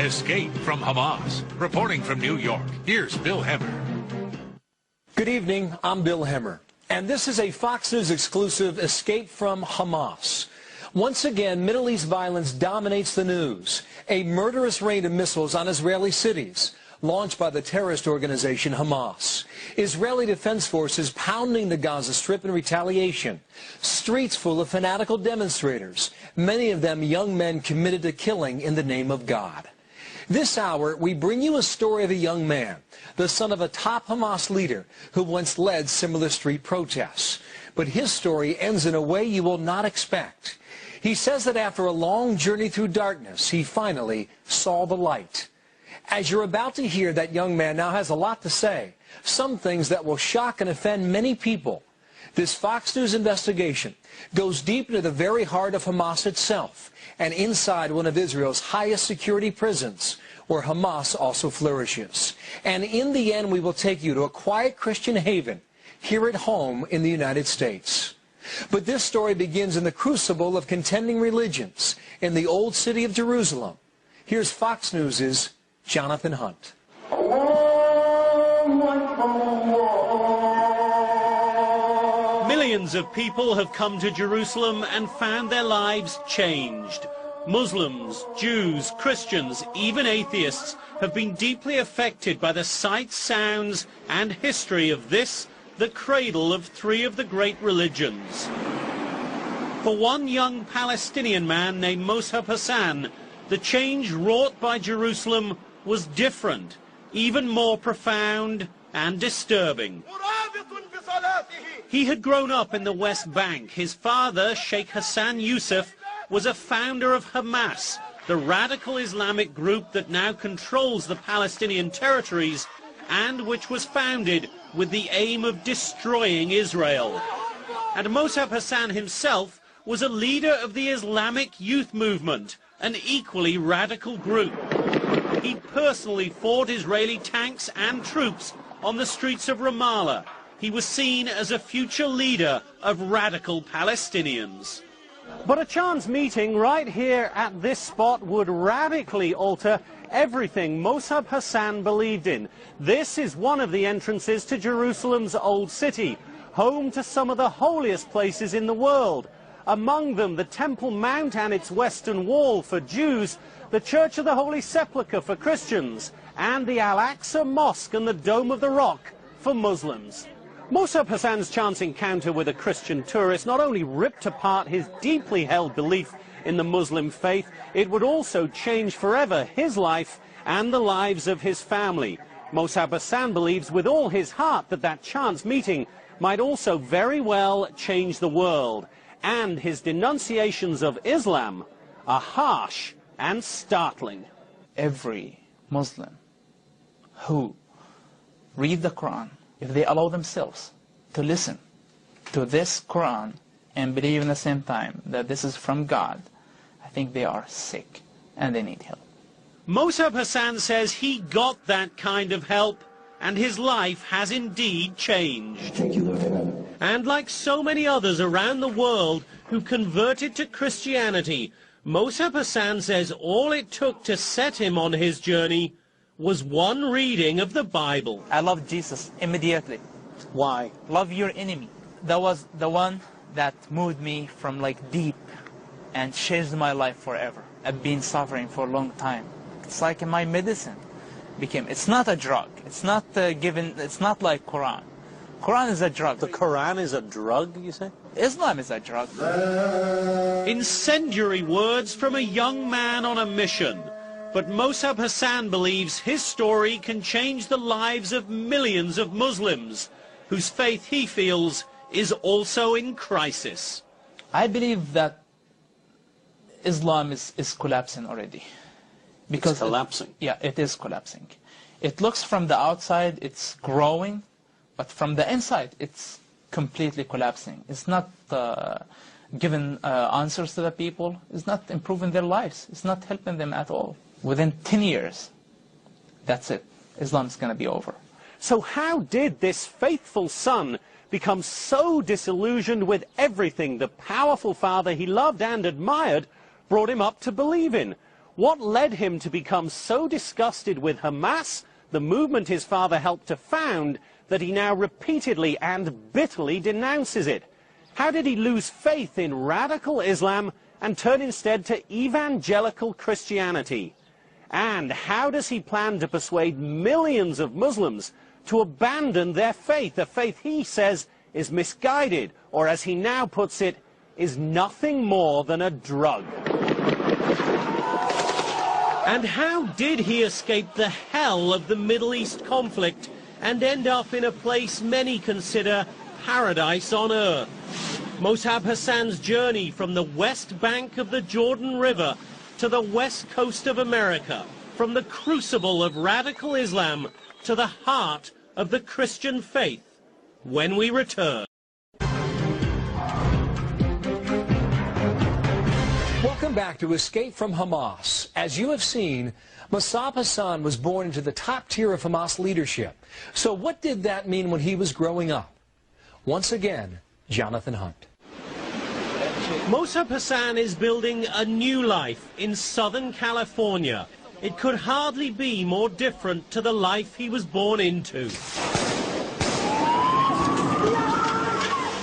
Escape from Hamas. Reporting from New York, here's Bill Hemmer. Good evening, I'm Bill Hemmer, and this is a Fox News exclusive, Escape from Hamas. Once again, Middle East violence dominates the news. A murderous rain of missiles on Israeli cities, launched by the terrorist organization Hamas. Israeli defense forces pounding the Gaza Strip in retaliation. Streets full of fanatical demonstrators, many of them young men committed to killing in the name of God. This hour, we bring you a story of a young man, the son of a top Hamas leader who once led similar street protests. But his story ends in a way you will not expect. He says that after a long journey through darkness, he finally saw the light. As you're about to hear, that young man now has a lot to say, some things that will shock and offend many people. This Fox News investigation goes deep into the very heart of Hamas itself and inside one of Israel's highest security prisons, where Hamas also flourishes. And in the end, we will take you to a quiet Christian haven here at home in the United States. But this story begins in the crucible of contending religions in the old city of Jerusalem. Here's Fox News' Jonathan Hunt. Millions of people have come to Jerusalem and found their lives changed. Muslims, Jews, Christians, even atheists have been deeply affected by the sights, sounds and history of this, the cradle of three of the great religions. For one young Palestinian man named Moshab Hassan, the change wrought by Jerusalem was different, even more profound and disturbing. He had grown up in the West Bank. His father, Sheikh Hassan Youssef, was a founder of Hamas, the radical Islamic group that now controls the Palestinian territories and which was founded with the aim of destroying Israel. And Moshab Hassan himself was a leader of the Islamic Youth Movement, an equally radical group. He personally fought Israeli tanks and troops on the streets of Ramallah. He was seen as a future leader of radical Palestinians. But a chance meeting right here at this spot would radically alter everything Moshab Hassan believed in. This is one of the entrances to Jerusalem's old city, home to some of the holiest places in the world. Among them, the Temple Mount and its western wall for Jews, the Church of the Holy Sepulchre for Christians, and the Al-Aqsa Mosque and the Dome of the Rock for Muslims. Moshab Hassan's chance encounter with a Christian tourist not only ripped apart his deeply held belief in the Muslim faith, it would also change forever his life and the lives of his family. Moshab Hassan believes with all his heart that that chance meeting might also very well change the world. And his denunciations of Islam are harsh and startling. Every Muslim who read the Quran, if they allow themselves to listen to this Quran and believe in the same time that this is from God, I think they are sick and they need help. Moshab Hassan says he got that kind of help and his life has indeed changed. Thank you, Lord. Amen. And like so many others around the world who converted to Christianity, Moshab Hassan says all it took to set him on his journey was one reading of the Bible. I loved Jesus immediately. Why? Love your enemy. That was the one that moved me from deep and changed my life forever. I've been suffering for a long time. It's like my medicine became. It's not a drug. It's not it's not like Quran. Quran is a drug. The Quran is a drug, you say? Islam is a drug. Incendiary words from a young man on a mission. But Moshab Hassan believes his story can change the lives of millions of Muslims, whose faith he feels is also in crisis. I believe that Islam is collapsing already. Because it's collapsing? It is collapsing. It looks from the outside, it's growing, but from the inside, it's completely collapsing. It's not giving answers to the people. It's not improving their lives. It's not helping them at all. Within 10 years, that's it. Islam's going to be over. So how did this faithful son become so disillusioned with everything the powerful father he loved and admired brought him up to believe in? What led him to become so disgusted with Hamas, the movement his father helped to found, that he now repeatedly and bitterly denounces it? How did he lose faith in radical Islam and turn instead to evangelical Christianity? And how does he plan to persuade millions of Muslims to abandon their faith, a faith he says is misguided, or as he now puts it, is nothing more than a drug? And how did he escape the hell of the Middle East conflict and end up in a place many consider paradise on earth? Mossab Hassan's journey from the west bank of the Jordan River to the west coast of America, from the crucible of radical Islam to the heart of the Christian faith, when we return. Welcome back to Escape from Hamas. As you have seen, Mossab Hassan was born into the top tier of Hamas leadership. So what did that mean when he was growing up? Once again, Jonathan Hunt. Mossab Hassan is building a new life in Southern California. It could hardly be more different to the life he was born into.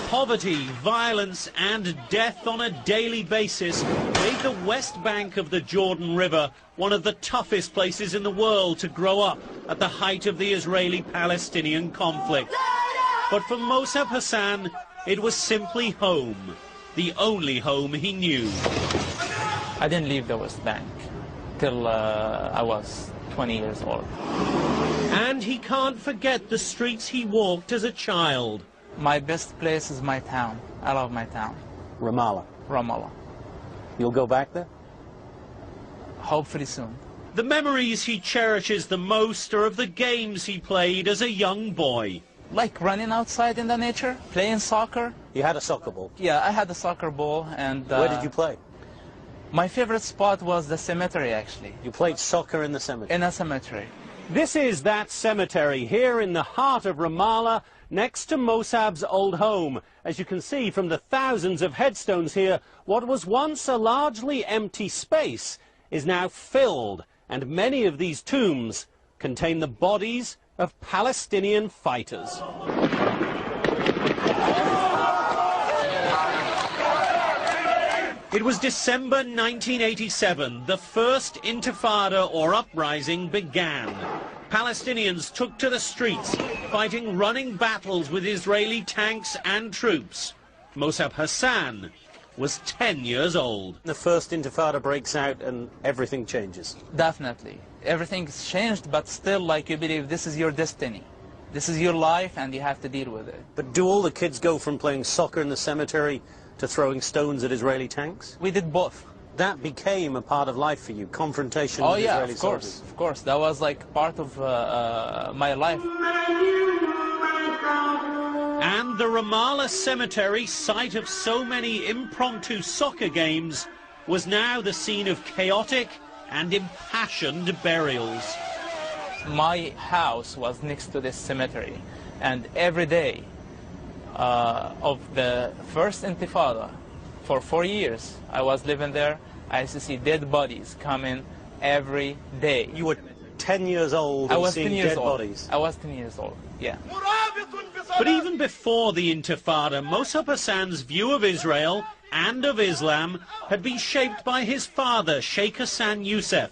Poverty, violence and death on a daily basis made the west bank of the Jordan River one of the toughest places in the world to grow up at the height of the Israeli-Palestinian conflict. But for Mossab Hassan, it was simply home, the only home he knew. I didn't leave the West Bank till I was 20 years old. And he can't forget the streets he walked as a child. My best place is my town. I love my town. Ramallah. Ramallah. You'll go back there? Hopefully soon. The memories he cherishes the most are of the games he played as a young boy. Like running outside in the nature, playing soccer. You had a soccer ball? Yeah, I had a soccer ball. And where did you play? My favorite spot was the cemetery, actually. You played soccer in the cemetery? In a cemetery. This is that cemetery here in the heart of Ramallah, next to Mossab's old home. As you can see from the thousands of headstones here, what was once a largely empty space is now filled, and many of these tombs contain the bodies of Palestinian fighters. It was December 1987. The first intifada or uprising began. Palestinians took to the streets, fighting running battles with Israeli tanks and troops. Mossab Hassan was 10 years old. The first intifada breaks out and everything changes. Definitely. Everything's changed, but still, like, you believe this is your destiny. This is your life and you have to deal with it. But do all the kids go from playing soccer in the cemetery to throwing stones at Israeli tanks? We did both. That became a part of life for you, confrontation with Israeli soldiers. Of course. That was like part of my life. And the Ramallah cemetery, site of so many impromptu soccer games, was now the scene of chaotic and impassioned burials. My house was next to this cemetery, and every day of the first intifada, for 4 years, I was living there. I used to see dead bodies coming every day. You were 10 years old and seeing dead bodies? I was 10 years old, yeah. But even before the Intifada, Mossab Hassan's view of Israel and of Islam had been shaped by his father, Sheikh Hassan Youssef,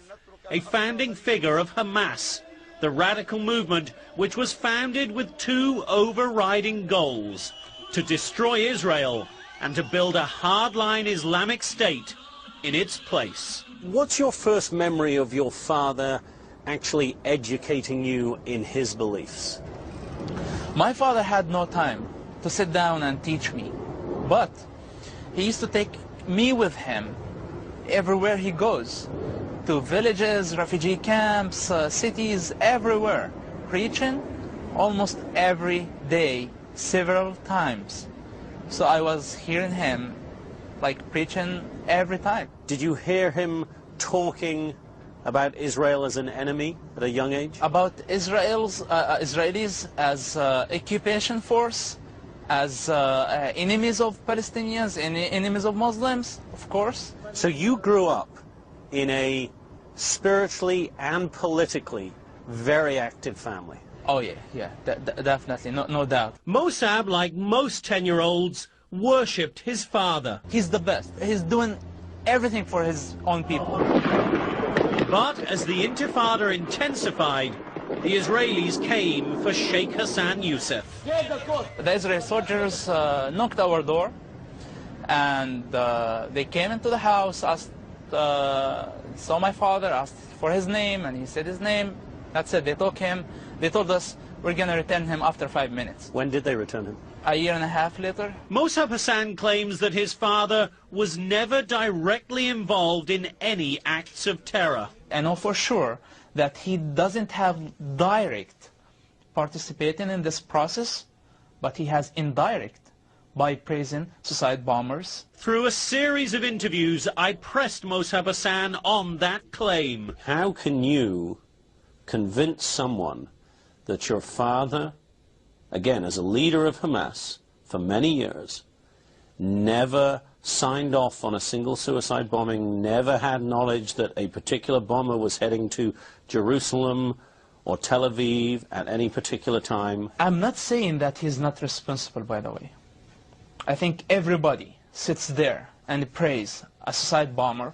a founding figure of Hamas, the radical movement which was founded with two overriding goals: to destroy Israel and to build a hardline Islamic state in its place. What's your first memory of your father actually educating you in his beliefs? My father had no time to sit down and teach me, but he used to take me with him everywhere he goes, to villages, refugee camps, cities, everywhere, preaching almost every day, several times. So I was hearing him like preaching every time. Did you hear him talking about Israel as an enemy at a young age? About Israelis as occupation force, as enemies of Palestinians, enemies of Muslims, of course. So you grew up in a spiritually and politically very active family. Oh yeah, definitely, no doubt. Mossab, like most 10-year-olds, worshipped his father. He's the best. He's doing everything for his own people. But as the Intifada intensified, the Israelis came for Sheikh Hassan Youssef. The Israeli soldiers knocked our door, and they came into the house, saw my father, asked for his name, and he said his name. That's it. They told us we're going to return him after 5 minutes. When did they return him? A year and a half later. Mossab Hassan claims that his father was never directly involved in any acts of terror. I know for sure that he doesn't have direct participating in this process, but he has indirect by praising suicide bombers. Through a series of interviews, I pressed Mossab Hassan on that claim. How can you convince someone that your father, again, as a leader of Hamas for many years, never signed off on a single suicide bombing, never had knowledge that a particular bomber was heading to Jerusalem or Tel Aviv at any particular time? I'm not saying that he's not responsible, by the way. I think everybody sits there and prays a suicide bomber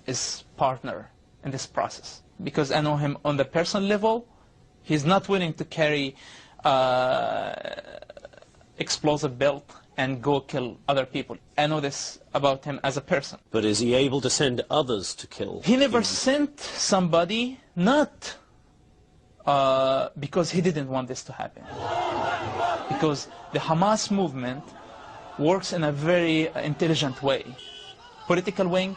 is partner in this process. Because I know him on the personal level. He's not willing to carry explosive belt and go kill other people. I know this about him as a person. But is he able to send others to kill? He never sent somebody, not because he didn't want this to happen. Because the Hamas movement works in a very intelligent way. Political wing,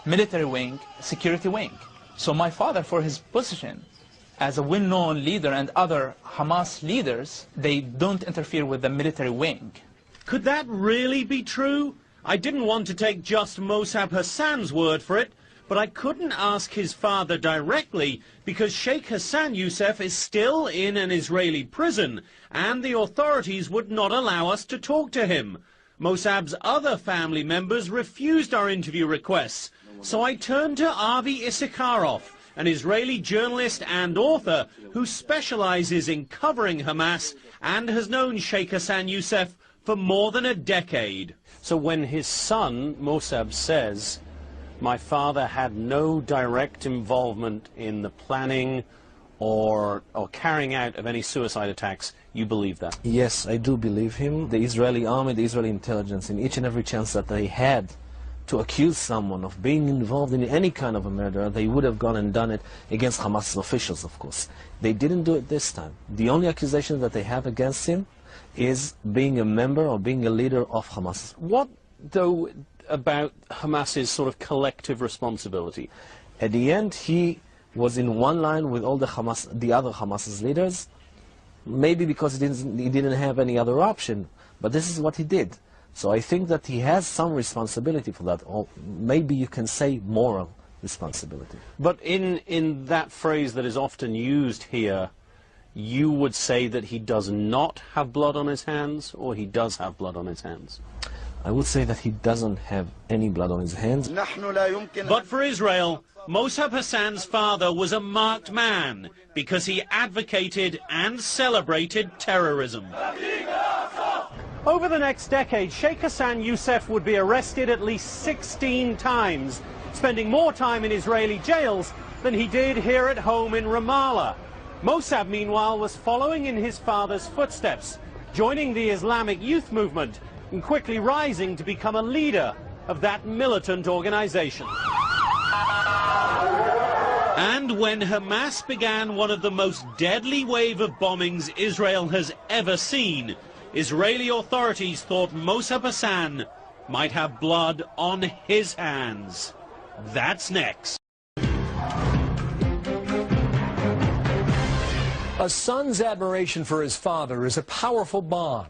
military wing, security wing. So my father, for his position as a well-known leader and other Hamas leaders, they don't interfere with the military wing. Could that really be true? I didn't want to take just Mossab Hassan's word for it, but I couldn't ask his father directly because Sheikh Hassan Youssef is still in an Israeli prison and the authorities would not allow us to talk to him. Mossab's other family members refused our interview requests, so I turned to Avi Issacharoff, an Israeli journalist and author who specializes in covering Hamas and has known Sheikh Hassan Youssef for more than a decade. So when his son, Mossab, says, my father had no direct involvement in the planning or carrying out of any suicide attacks, you believe that? Yes, I do believe him. The Israeli army, the Israeli intelligence, in each and every chance that they had to accuse someone of being involved in any kind of a murder, they would have gone and done it against Hamas officials, of course. They didn't do it this time. The only accusation that they have against him is being a member or being a leader of Hamas. What, though, about Hamas's sort of collective responsibility? At the end, he was in one line with all the other Hamas's leaders, maybe because he didn't have any other option, but this is what he did. So I think that he has some responsibility for that, or maybe you can say moral responsibility. But in that phrase that is often used here, you would say that he does not have blood on his hands, or he does have blood on his hands? I would say that he doesn't have any blood on his hands. But for Israel, Mossab Hassan's father was a marked man because he advocated and celebrated terrorism. Over the next decade, Sheikh Hassan Youssef would be arrested at least 16 times, spending more time in Israeli jails than he did here at home in Ramallah. Mossab, meanwhile, was following in his father's footsteps, joining the Islamic youth movement and quickly rising to become a leader of that militant organization. And when Hamas began one of the most deadly wave of bombings Israel has ever seen, Israeli authorities thought Mossab Hassan might have blood on his hands. That's next. A son's admiration for his father is a powerful bond,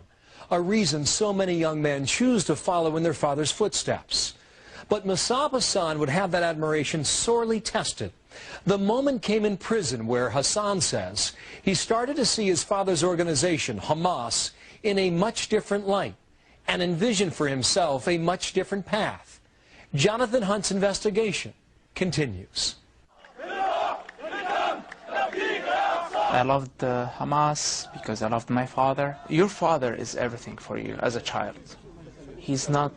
a reason so many young men choose to follow in their father's footsteps. But Mossab Hassan would have that admiration sorely tested. The moment came in prison where Hassan says he started to see his father's organization, Hamas, in a much different light and envisioned for himself a much different path. Jonathan Hunt's investigation continues. I loved Hamas because I loved my father. Your father is everything for you as a child. He's not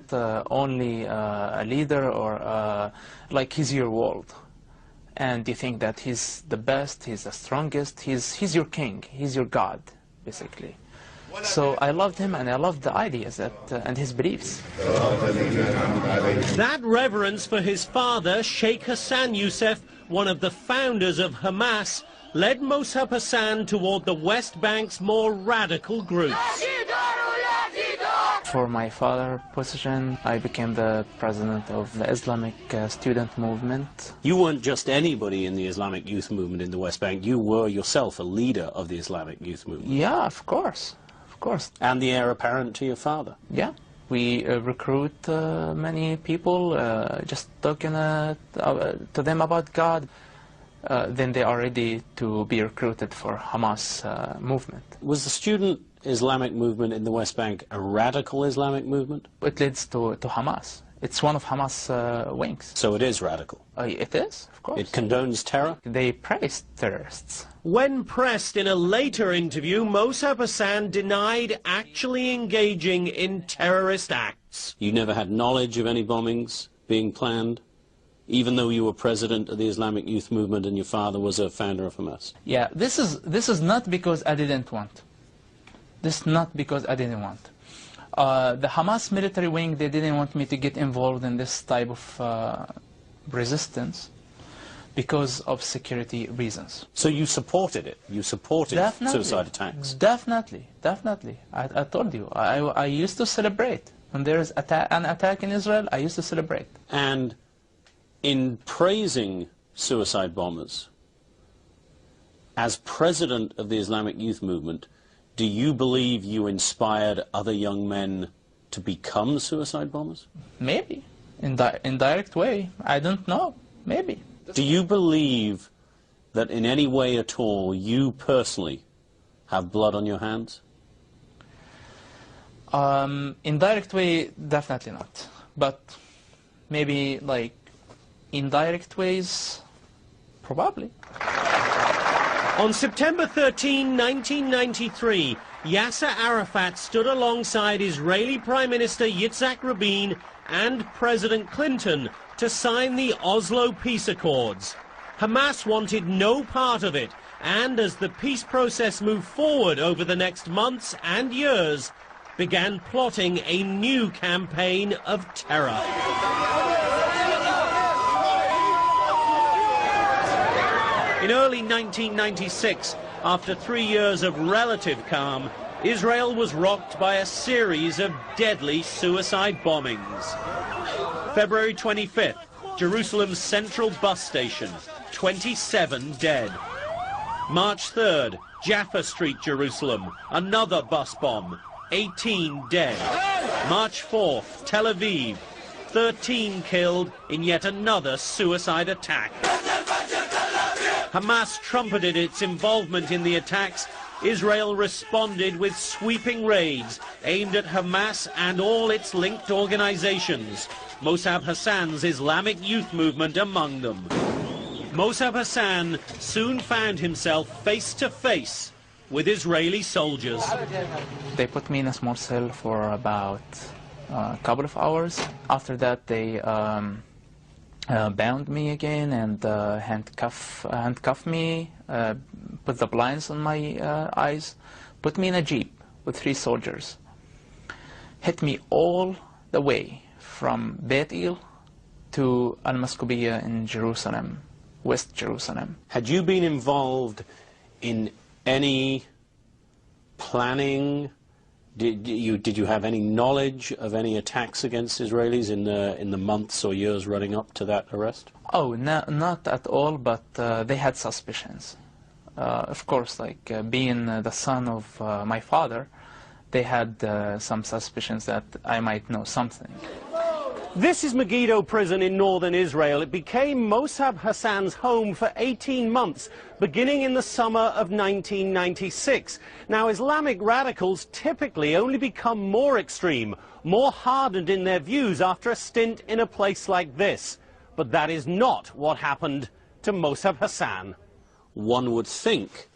only a leader or like he's your world. And you think that he's the best, he's the strongest, he's your king, he's your God, basically. So I loved him and I loved the ideas that, and his beliefs. That reverence for his father, Sheikh Hassan Youssef, one of the founders of Hamas, led Mossab Hassan toward the West Bank's more radical groups. For my father's position, I became the president of the Islamic student movement. You weren't just anybody in the Islamic youth movement in the West Bank. You were yourself a leader of the Islamic youth movement. Yeah, of course. Of course. And the heir apparent to your father. Yeah. We recruit many people, just talking to them about God. Then they are ready to be recruited for Hamas movement. Was the student Islamic movement in the West Bank a radical Islamic movement? It leads to Hamas. It's one of Hamas' wings. So it is radical? It is, of course. It condones terror? They praise terrorists. When pressed in a later interview, Mossab Hassan denied actually engaging in terrorist acts. You never had knowledge of any bombings being planned, even though you were president of the Islamic youth movement and your father was a founder of Hamas? Yeah, this is not because I didn't want. This is not because I didn't want. The Hamas military wing, they didn't want me to get involved in this type of resistance because of security reasons. So you supported it? You supported suicide attacks? Definitely, definitely. I told you, I used to celebrate. When there is an attack in Israel, I used to celebrate. And in praising suicide bombers, as president of the Islamic youth movement, do you believe you inspired other young men to become suicide bombers? Maybe. In indirect way. I don't know. Maybe. Do you believe that in any way at all you personally have blood on your hands? Indirect way, definitely not. But maybe like indirect ways, probably. On September 13, 1993, Yasser Arafat stood alongside Israeli Prime Minister Yitzhak Rabin and President Clinton to sign the Oslo Peace Accords. Hamas wanted no part of it, and as the peace process moved forward over the next months and years, began plotting a new campaign of terror. In early 1996, after 3 years of relative calm, Israel was rocked by a series of deadly suicide bombings. February 25th, Jerusalem's central bus station, 27 dead. March 3rd, Jaffa Street, Jerusalem, another bus bomb, 18 dead. March 4th, Tel Aviv, 13 killed in yet another suicide attack. Hamas trumpeted its involvement in the attacks. Israel responded with sweeping raids aimed at Hamas and all its linked organizations, Mossab Hassan's Islamic youth movement among them. Mossab Hassan soon found himself face to face with Israeli soldiers. They put me in a small cell for about a couple of hours. After that, they bound me again and handcuff me, put the blinds on my eyes, put me in a jeep with 3 soldiers, hit me all the way from Beit El to Almasih in Jerusalem, West Jerusalem. Had you been involved in any planning? Did you have any knowledge of any attacks against Israelis in the months or years running up to that arrest? Oh, no, not at all, but they had suspicions. Of course, like being the son of my father, they had some suspicions that I might know something. This is Megiddo prison in northern Israel. It became Mossab Hassan's home for 18 months, beginning in the summer of 1996. Now, Islamic radicals typically only become more extreme, more hardened in their views after a stint in a place like this. but that is not what happened to Mossab Hassan. One would think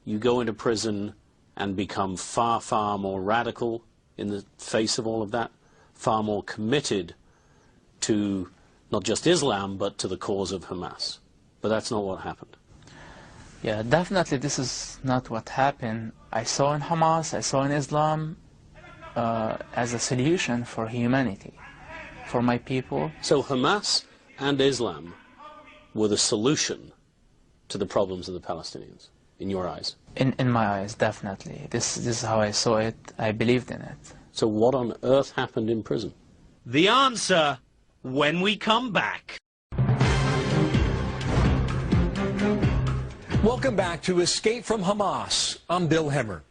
you go into prison and become far, far more radical in the face of all of that, far more committed to not just Islam, but to the cause of Hamas. But that's not what happened. Yeah, definitely this is not what happened. I saw in Hamas, I saw in Islam as a solution for humanity, for my people. So Hamas and Islam were the solution to the problems of the Palestinians, in your eyes? In my eyes, definitely. This is how I saw it. I believed in it. So what on earth happened in prison? The answer when we come back. Welcome back to Escape from Hamas. I'm Bill Hemmer.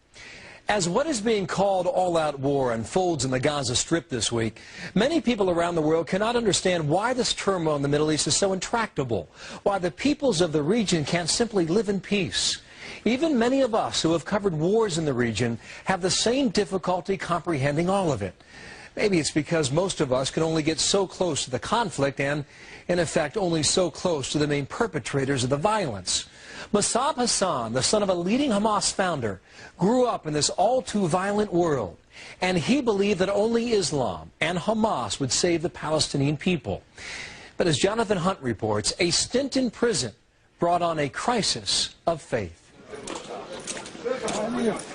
As what is being called all-out war unfolds in the Gaza Strip this week, many people around the world cannot understand why this turmoil in the Middle East is so intractable, why the peoples of the region can't simply live in peace. Even many of us who have covered wars in the region have the same difficulty comprehending all of it. Maybe it's because most of us can only get so close to the conflict and, in effect, only so close to the main perpetrators of the violence. Mossab Hassan, the son of a leading Hamas founder, grew up in this all-too-violent world, and he believed that only Islam and Hamas would save the Palestinian people. But as Jonathan Hunt reports, a stint in prison brought on a crisis of faith.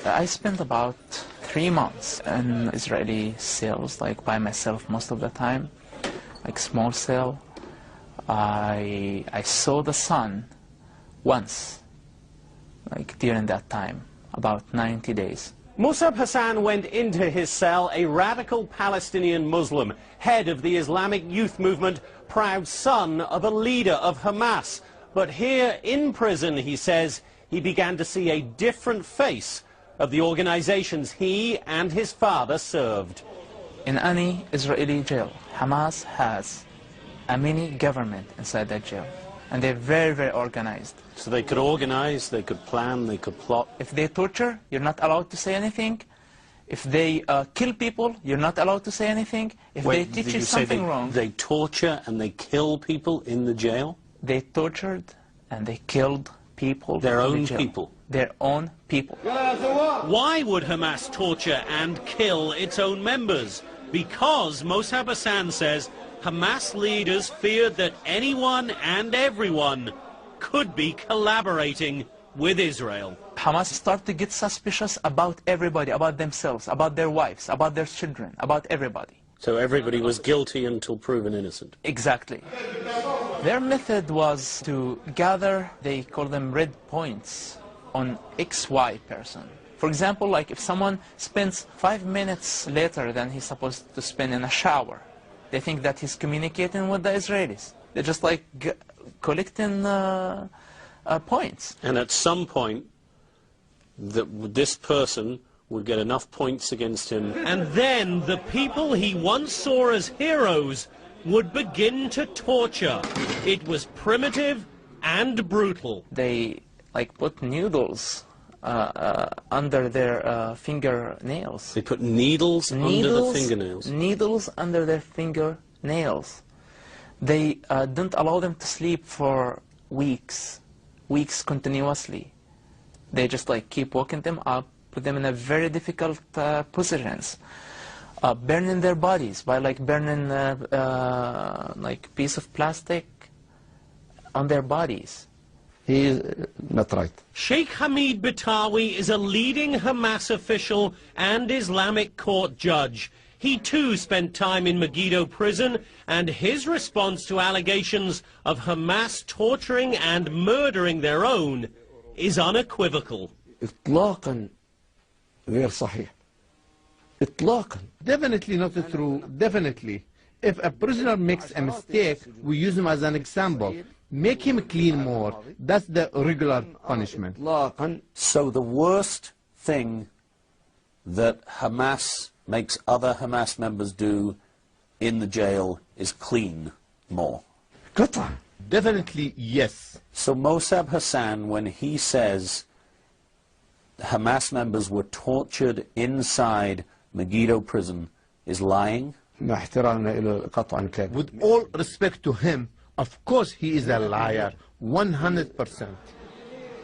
I spent about 3 months in Israeli cells, like by myself most of the time, like small cell. I saw the sun once, like during that time, about 90 days. Mossab Hassan went into his cell a radical Palestinian Muslim, head of the Islamic youth movement, proud son of a leader of Hamas. But here in prison, he says, he began to see a different face of the organizations he and his father served. In any Israeli jail, Hamas has a mini government inside that jail, and they're very, very organized. So they could organize, they could plan, they could plot. If they torture, you're not allowed to say anything. If they kill people, you're not allowed to say anything. If they teach you something wrong... They torture and they kill people in the jail? They tortured and they killed people. Their own people? Their own people. Why would Hamas torture and kill its own members? Because Mossab Hassan says Hamas leaders feared that anyone and everyone could be collaborating with Israel. Hamas started to get suspicious about everybody, about themselves, about their wives, about their children, about everybody. So everybody was guilty until proven innocent? Exactly. Their method was to gather, they call them red points, on XY person. For example, like if someone spends 5 minutes later than he's supposed to spend in a shower, they think that he's communicating with the Israelis. They're just like collecting points. And at some point, this person would get enough points against him. And then the people he once saw as heroes would begin to torture. It was primitive and brutal. They like put needles under their fingernails. They put needles under the fingernails? Needles under their fingernails. They didn't allow them to sleep for weeks continuously. They just like keep waking them up, put them in a very difficult positions, burning their bodies by like burning like piece of plastic on their bodies. He is not right. Sheikh Hamid Batawi is a leading Hamas official and Islamic court judge. He too spent time in Megiddo prison, and his response to allegations of Hamas torturing and murdering their own is unequivocal. إطلاقاً غير صحيح. إطلاقاً. Definitely not true. Definitely. If a prisoner makes a mistake, we use him as an example. Make him clean more. That's the regular punishment. So the worst thing that Hamas makes other Hamas members do in the jail is clean more. قطع. Definitely yes. So Mossab Hassan, when he says Hamas members were tortured inside Megiddo prison, is lying? مع احترامنا له قطعاً كان. With all respect to him, Of course he is a liar, 100%.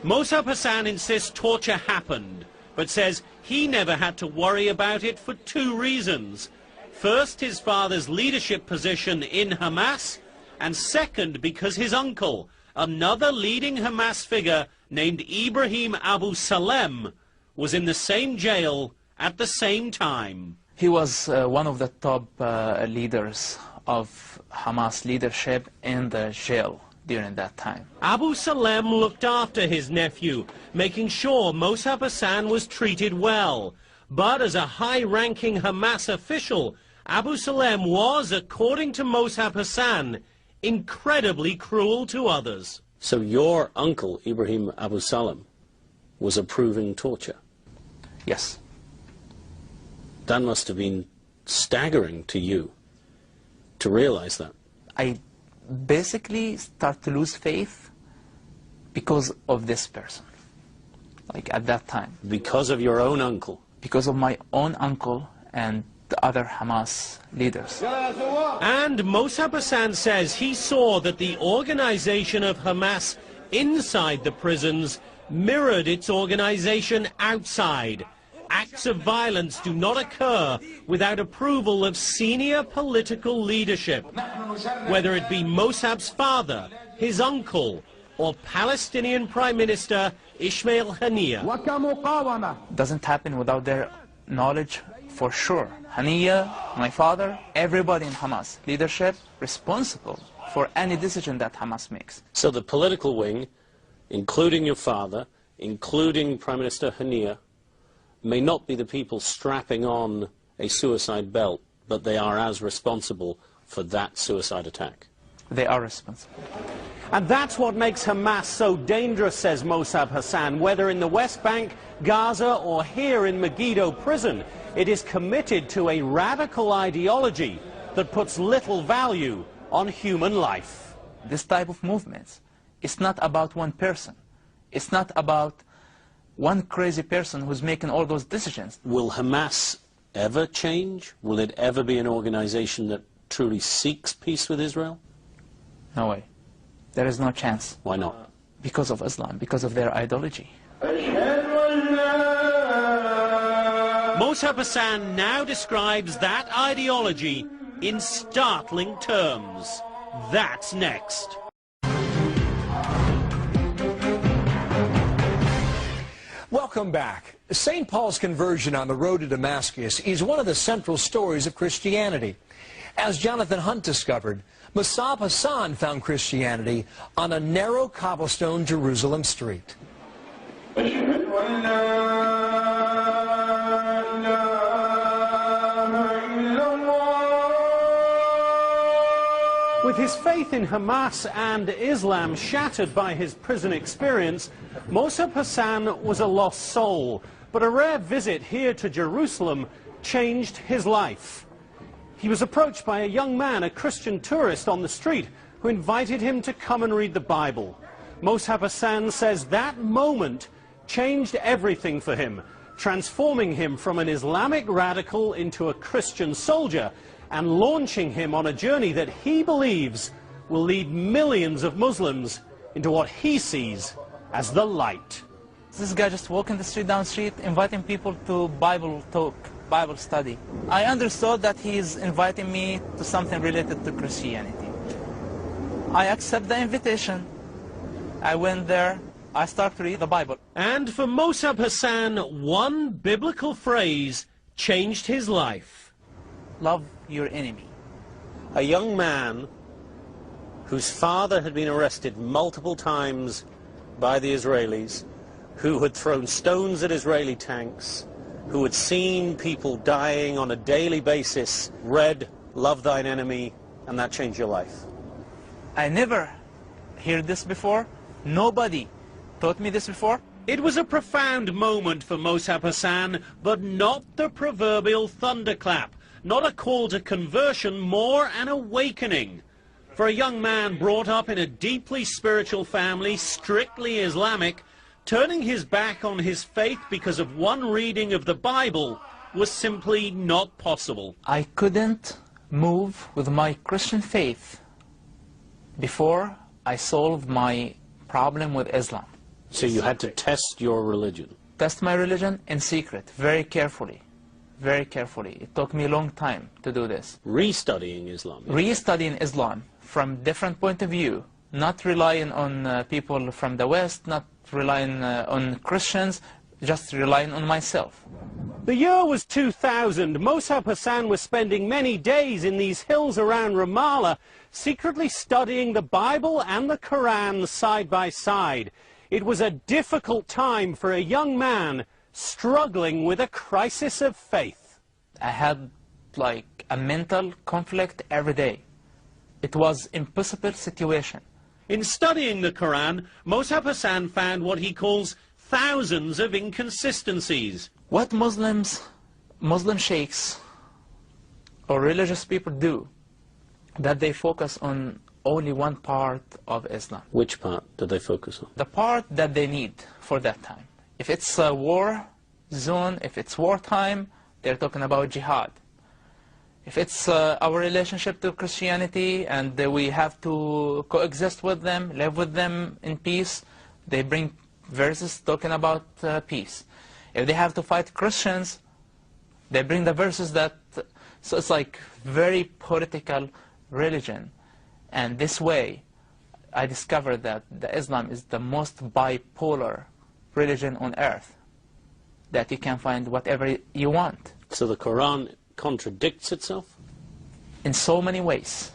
Mossab Hassan insists torture happened, but says he never had to worry about it for two reasons. First, his father's leadership position in Hamas, and second, because his uncle, another leading Hamas figure named Ibrahim Abu Salem, was in the same jail at the same time. He was one of the top leaders of Hamas leadership in the jail during that time. Abu Salem looked after his nephew, making sure Mossab Hassan was treated well. But as a high-ranking Hamas official, Abu Salem was, according to Mossab Hassan, incredibly cruel to others. So your uncle, Ibrahim Abu Salem, was approving torture? Yes. That must have been staggering to you, to realize that. I basically start to lose faith because of this person, like at that time. Because of your own uncle? Because of my own uncle and the other Hamas leaders. And Mossab Hassan says he saw that the organization of Hamas inside the prisons mirrored its organization outside. Acts of violence do not occur without approval of senior political leadership, whether it be Mossab's father, his uncle, or Palestinian Prime Minister Ismail Haniyeh. Doesn't happen without their knowledge, for sure. Haniyeh, my father, everybody in Hamas leadership responsible for any decision that Hamas makes. So the political wing, including your father, including Prime Minister Haniyeh, may not be the people strapping on a suicide belt, but they are as responsible for that suicide attack. They are responsible. And that's what makes Hamas so dangerous, says Mossab Hassan. Whether in the West Bank, Gaza, or here in Megiddo prison, it is committed to a radical ideology that puts little value on human life. This type of movements, it's not about one person. It's not about one crazy person who's making all those decisions. Will Hamas ever change? Will it ever be an organization that truly seeks peace with Israel? No way. There is no chance. Why not? Because of Islam, because of their ideology. Mossab Hassan now describes that ideology in startling terms. That's next. Welcome back. St. Paul's conversion on the road to Damascus is one of the central stories of Christianity. As Jonathan Hunt discovered, Mossab Hassan found Christianity on a narrow cobblestone Jerusalem street. With his faith in Hamas and Islam shattered by his prison experience, Mossab Hassan was a lost soul. But a rare visit here to Jerusalem changed his life. He was approached by a young man, a Christian tourist on the street, who invited him to come and read the Bible. Mossab Hassan says that moment changed everything for him, transforming him from an Islamic radical into a Christian soldier, and launching him on a journey that he believes will lead millions of Muslims into what he sees as the light. This guy just walking the street down the street, inviting people to Bible talk, Bible study. I understood that he is inviting me to something related to Christianity. I accept the invitation. I went there. I started to read the Bible. And for Mossab Hassan, one biblical phrase changed his life. Love your enemy. A young man whose father had been arrested multiple times by the Israelis, who had thrown stones at Israeli tanks, who had seen people dying on a daily basis, read, love thine enemy, and that changed your life. I never heard this before. Nobody taught me this before. It was a profound moment for Mossab Hassan, but not the proverbial thunderclap. Not a call to conversion, more an awakening. For a young man brought up in a deeply spiritual family, strictly Islamic, turning his back on his faith because of one reading of the Bible was simply not possible. I couldn't move with my Christian faith before I solved my problem with Islam. So you had to test your religion? Test my religion in secret, very carefully. Very carefully. It took me a long time to do this. Restudying Islam? Restudying Islam from different point of view, not relying on people from the West, not relying on Christians, just relying on myself. The year was 2000. Mossab Hassan was spending many days in these hills around Ramallah, secretly studying the Bible and the Quran side by side. It was a difficult time for a young man struggling with a crisis of faith. I had like a mental conflict every day. It was an impossible situation. In studying the Quran, Mossab Hassan found what he calls thousands of inconsistencies. What Muslim sheikhs or religious people do, that they focus on only one part of Islam. Which part do they focus on? The part that they need for that time. If it's a war zone, if it's wartime, they're talking about jihad. If it's our relationship to Christianity and we have to coexist with them, live with them in peace, they bring verses talking about peace. If they have to fight Christians, they bring the verses that... So it's like very political religion. And this way, I discovered that the Islam is the most bipolar religion on earth, that you can find whatever you want. So the Quran contradicts itself? In so many ways.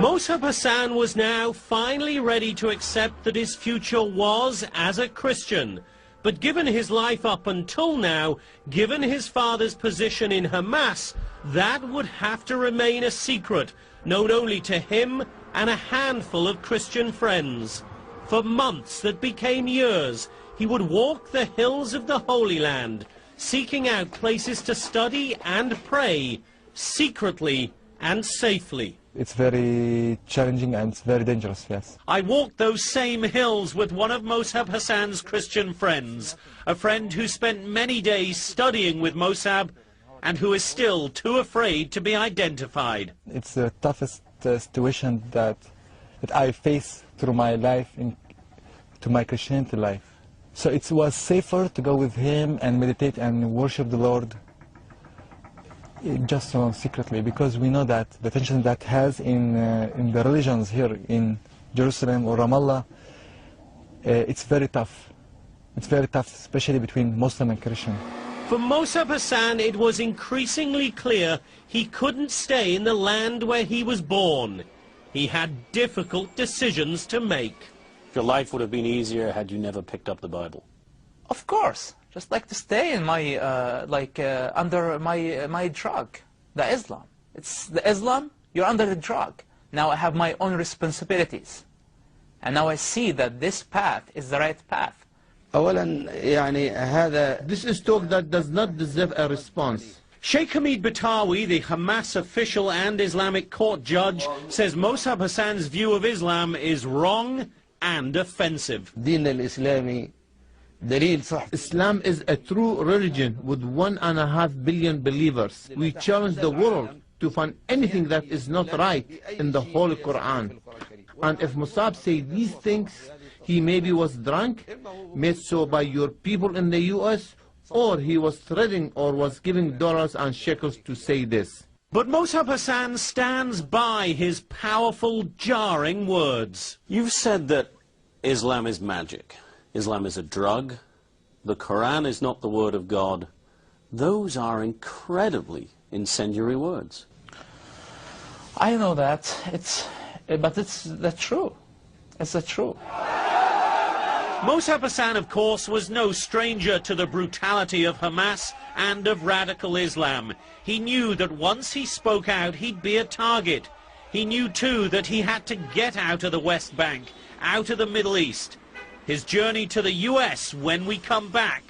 Mossab Hassan was now finally ready to accept that his future was as a Christian. But given his life up until now, given his father's position in Hamas, that would have to remain a secret, known only to him and a handful of Christian friends. For months that became years, he would walk the hills of the Holy Land, seeking out places to study and pray, secretly and safely. It's very challenging and it's very dangerous, yes. I walked those same hills with one of Mossab Hassan's Christian friends, a friend who spent many days studying with Mossab and who is still too afraid to be identified. It's the toughest situation that I face through my life, to my Christianity life. So it was safer to go with him and meditate and worship the Lord just secretly, because we know that the tension that has in the religions here in Jerusalem or Ramallah, it's very tough. It's very tough, especially between Muslim and Christian. For Mossab Hassan, it was increasingly clear he couldn't stay in the land where he was born. He had difficult decisions to make. Your life would have been easier had you never picked up the Bible. Of course. Just like to stay in my, under my drug, the Islam. It's the Islam, you're under the drug. Now I have my own responsibilities. And now I see that this path is the right path. This is talk that does not deserve a response. Sheikh Hamid Batawi, the Hamas official and Islamic court judge, says Mossab Hassan's view of Islam is wrong and offensive. Islam is a true religion with 1.5 billion believers. We challenge the world to find anything that is not right in the Holy Quran. And if Mossab said these things, he maybe was drunk, made so by your people in the US, or he was threatening or was giving dollars and shekels to say this. But Mossab Hassan stands by his powerful, jarring words. You've said that Islam is magic. Islam is a drug. The Quran is not the word of God. Those are incredibly incendiary words. I know that. But it's the truth. It's the truth. Mossab Hassan, of course, was no stranger to the brutality of Hamas and of radical Islam. He knew that once he spoke out, he'd be a target. He knew, too, that he had to get out of the West Bank, out of the Middle East. His journey to the US when we come back,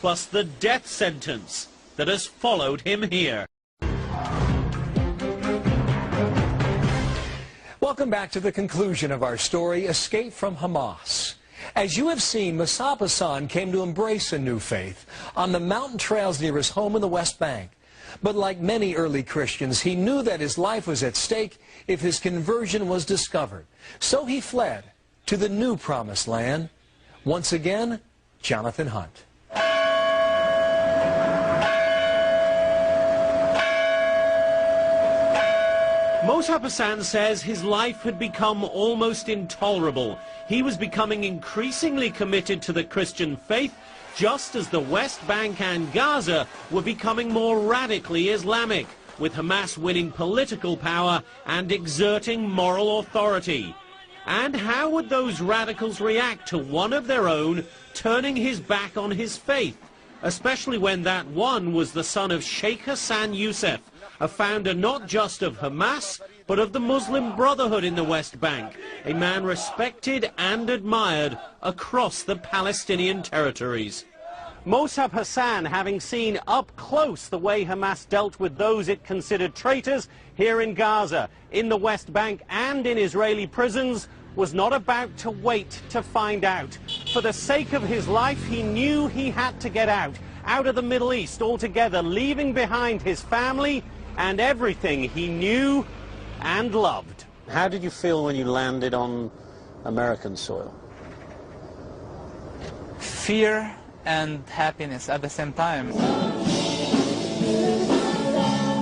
plus the death sentence that has followed him here. Welcome back to the conclusion of our story, Escape from Hamas. As you have seen, Mossab Hassan came to embrace a new faith on the mountain trails near his home in the West Bank. But like many early Christians, he knew that his life was at stake if his conversion was discovered. So he fled to the new promised land. Once again, Jonathan Hunt. Mossab Hassan says his life had become almost intolerable. He was becoming increasingly committed to the Christian faith, just as the West Bank and Gaza were becoming more radically Islamic, with Hamas winning political power and exerting moral authority. And how would those radicals react to one of their own turning his back on his faith, especially when that one was the son of Sheikh Hassan Youssef, a founder not just of Hamas, but of the Muslim Brotherhood in the West Bank, a man respected and admired across the Palestinian territories. Mossab Hassan, having seen up close the way Hamas dealt with those it considered traitors here in Gaza, in the West Bank and in Israeli prisons, was not about to wait to find out. For the sake of his life, he knew he had to get out of the Middle East altogether, leaving behind his family and everything he knew and loved. How did you feel when you landed on American soil? Fear and happiness at the same time.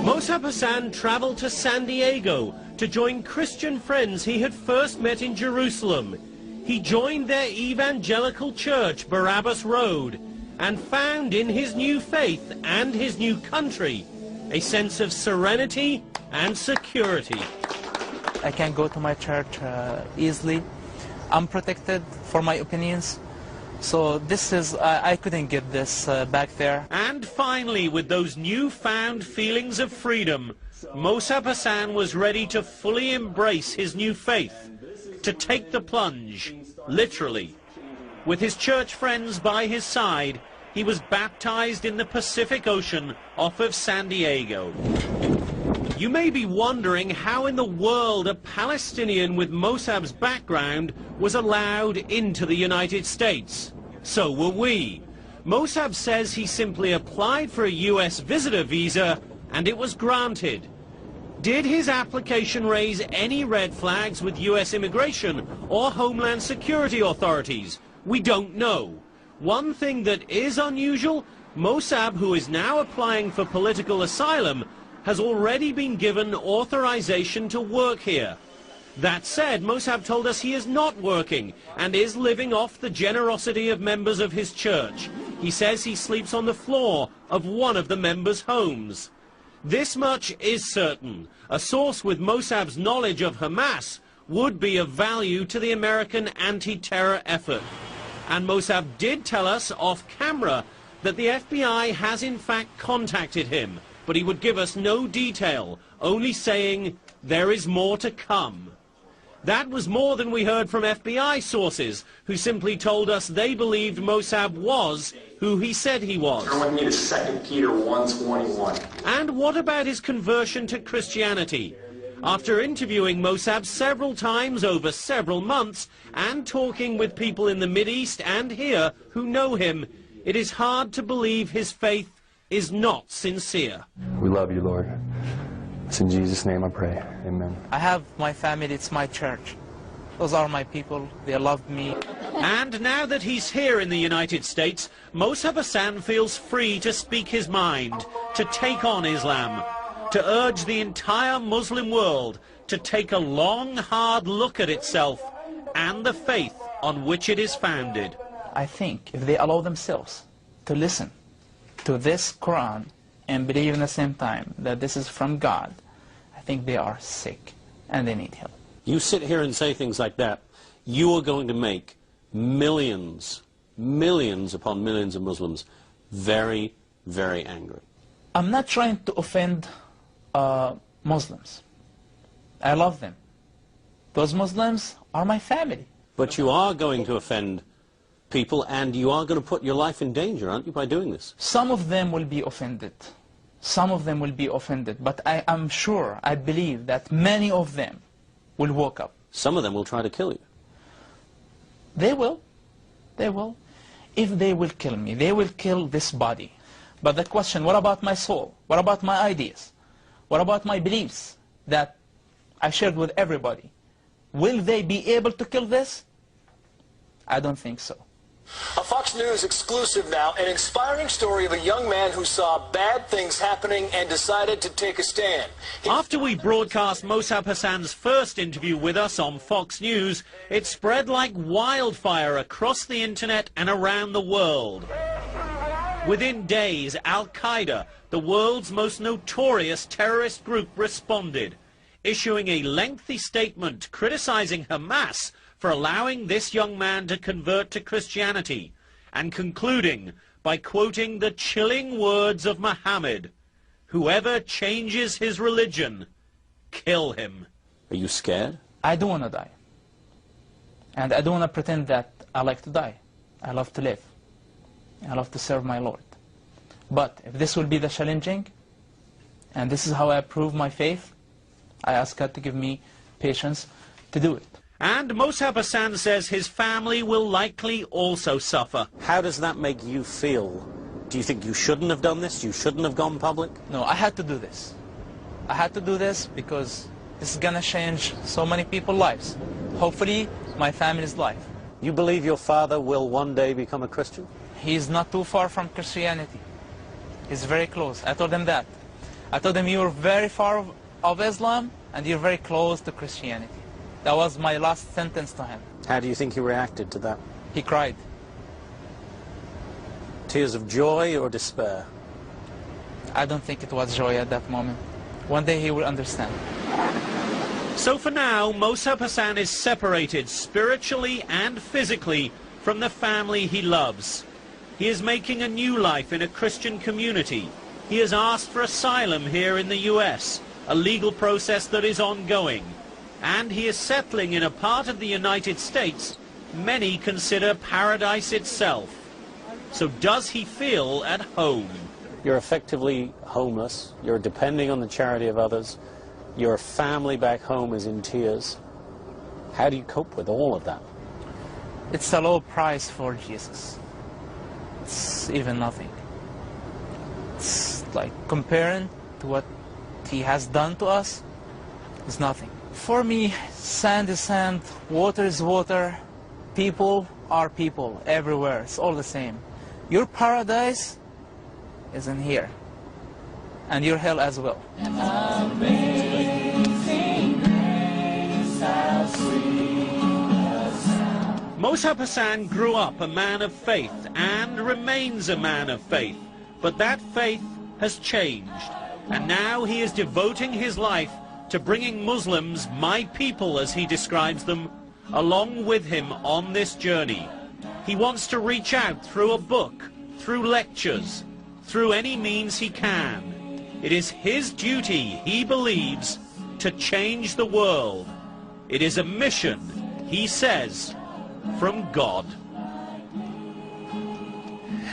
Mossab Hassan traveled to San Diego to join Christian friends he had first met in Jerusalem. He joined their evangelical church, Barabbas Road, and found in his new faith and his new country a sense of serenity and security. I can go to my church easily. I'm protected for my opinions. So this is, I couldn't get this back there. And finally, with those newfound feelings of freedom, Mossab Hassan was ready to fully embrace his new faith, to take the plunge, literally. With his church friends by his side, he was baptized in the Pacific Ocean off of San Diego. You may be wondering how in the world a Palestinian with Mossab's background was allowed into the United States. So were we. Mossab says he simply applied for a US visitor visa and it was granted. Did his application raise any red flags with US immigration or Homeland Security authorities? We don't know. One thing that is unusual, Mossab, who is now applying for political asylum, has already been given authorization to work here. That said, Mossab told us he is not working and is living off the generosity of members of his church. He says he sleeps on the floor of one of the members' homes. This much is certain. A source with Mossab's knowledge of Hamas would be of value to the American anti-terror effort. And Mossab did tell us off camera that the FBI has in fact contacted him, but he would give us no detail, only saying there is more to come. That was more than we heard from FBI sources, who simply told us they believed Mossab was who he said he was. Turn with me to 2 Peter 1:21. And what about his conversion to Christianity? After interviewing Mossab several times over several months and talking with people in the Mideast and here who know him, it is hard to believe his faith is not sincere. We love you, Lord. It's in Jesus' name I pray. Amen. I have my family, it's my church. Those are my people, they love me. And now that he's here in the United States, Mossab Hassan feels free to speak his mind, to take on Islam, to urge the entire Muslim world to take a long, hard look at itself and the faith on which it is founded. I think if they allow themselves to listen to this Quran and believe in the same time that this is from God, I think they are sick and they need help. You sit here and say things like that, you are going to make millions, millions upon millions of Muslims very, very angry. I'm not trying to offend Muslims. I love them. Those Muslims are my family. But you are going to offend people and you are going to put your life in danger, aren't you, by doing this? Some of them will be offended. Some of them will be offended. But I am sure, I believe that many of them will wake up. Some of them will try to kill you. They will. They will. If they will kill me, they will kill this body. But the question, what about my soul? What about my ideas? What about my beliefs that I shared with everybody? Will they be able to kill this? I don't think so. A Fox News exclusive now, an inspiring story of a young man who saw bad things happening and decided to take a stand. After we broadcast Mossab Hassan's first interview with us on Fox News, it spread like wildfire across the internet and around the world. Within days, Al-Qaeda, the world's most notorious terrorist group, responded, issuing a lengthy statement criticizing Hamas for allowing this young man to convert to Christianity, and concluding by quoting the chilling words of Muhammad, "Whoever changes his religion, kill him." Are you scared? I don't want to die. And I don't want to pretend that I like to die. I love to live. I love to serve my Lord. But if this will be the challenging, and this is how I prove my faith, I ask God to give me patience to do it. And Mossab Hassan says his family will likely also suffer. How does that make you feel? Do you think you shouldn't have done this? You shouldn't have gone public? No, I had to do this. I had to do this because this is going to change so many people's lives. Hopefully, my family's life. You believe your father will one day become a Christian? He's not too far from Christianity. He's very close. I told him that. I told him you're very far of Islam and you're very close to Christianity. That was my last sentence to him. How do you think he reacted to that? He cried. Tears of joy or despair? I don't think it was joy at that moment. One day he will understand. So for now, Mossab Hassan is separated spiritually and physically from the family he loves. He is making a new life in a Christian community. He has asked for asylum here in the US, a legal process that is ongoing. And he is settling in a part of the United States many consider paradise itself. So does he feel at home? You're effectively homeless. You're depending on the charity of others. Your family back home is in tears. How do you cope with all of that? It's a low price for Jesus. It's even nothing. It's like comparing to what he has done to us, it's nothing. For me, sand is sand, water is water, people are people everywhere. It's all the same. Your paradise is in here, and your hell as well. Mossab Hassan grew up a man of faith and remains a man of faith, but that faith has changed, and now he is devoting his life to bringing Muslims, my people as he describes them, along with him on this journey. He wants to reach out through a book, through lectures, through any means he can. It is his duty, he believes, to change the world. It is a mission, he says, from God.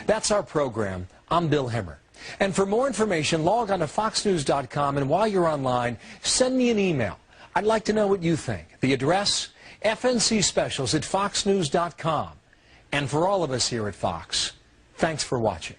That's our program. I'm Bill Hemmer. And for more information, log on to foxnews.com, and while you're online, send me an email. I'd like to know what you think. The address, fncspecials@foxnews.com. And for all of us here at Fox, thanks for watching.